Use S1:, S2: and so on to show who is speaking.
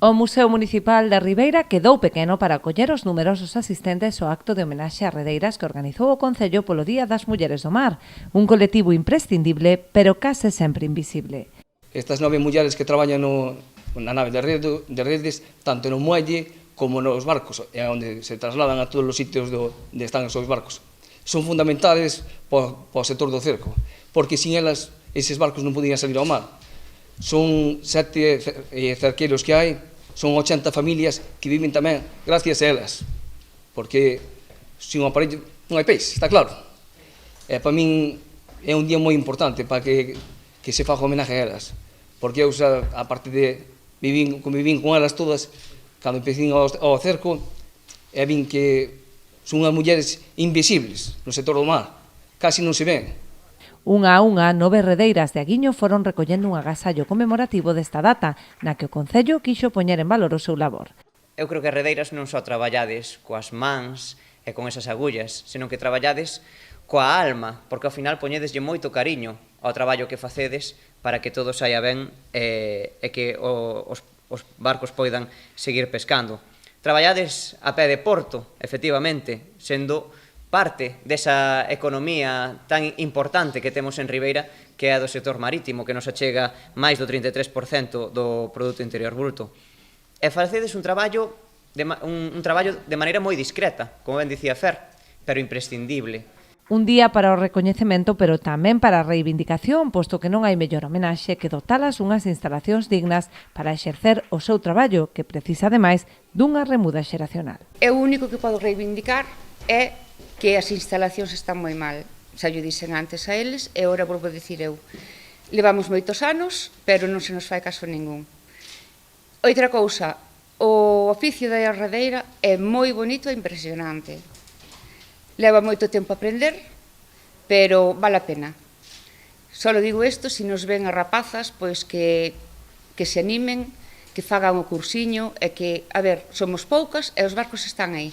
S1: O Museo Municipal de Ribeira quedou pequeno para acoller os numerosos asistentes ao acto de homenaxe ás redeiras que organizou o Concello polo Día das Mulleres do Mar, un colectivo imprescindible, pero case sempre invisible.
S2: Estas 9 mulleres que traballan na nave de redes, tanto no muelle como nos barcos, onde se trasladan a todos os sitios onde están os seus barcos, son fundamentales para o sector do cerco, porque sin elas eses barcos non podían salir ao mar. Son 7 cerqueiros que hai, son 80 familias que viven tamén gracias a elas, porque sin un aparello non hai peixe, está claro. E para min é un día moi importante para que se faga homenaje a elas, porque eu, a parte de convivín con elas todas, cando empecín ao cerco, e vin que son unhas mulleres invisibles no sector do mar, casi non se ven.
S1: Unha a unha, 9 redeiras de Aguiño foron recollendo un agasallo conmemorativo desta data, na que o Concello quixo poñer en valor o seu labor.
S3: Eu creo que as redeiras non só traballades coas mans e con esas agullas, senón que traballades coa alma, porque ao final poñedeslle moito cariño ao traballo que facedes para que todo saia ben e que os barcos poidan seguir pescando. Traballades a pé de porto, efectivamente, sendo parte desa economía tan importante que temos en Ribeira, que é a do sector marítimo, que nos achega máis do 33% do Produto Interior Bruto. E facedes un traballo de maneira moi discreta, como ben dicía Fer, pero imprescindible.
S1: Un día para o recoñecemento, pero tamén para a reivindicación, posto que non hai mellor homenaxe que dotalas unhas instalacións dignas para exercer o seu traballo, que precisa ademais dunha remuda xeracional.
S4: O único que podo reivindicar é que as instalacións están moi mal. Xa lle dixen antes a eles e agora volvo a dicir eu. Levamos moitos anos, pero non se nos fai caso ningún. Outra cousa, o oficio da redeira é moi bonito e impresionante. Leva moito tempo a aprender, pero vale a pena. Só digo isto, se nos ven as rapazas, pois que se animen, que fagan o cursiño e que, a ver, somos poucas e os barcos están aí.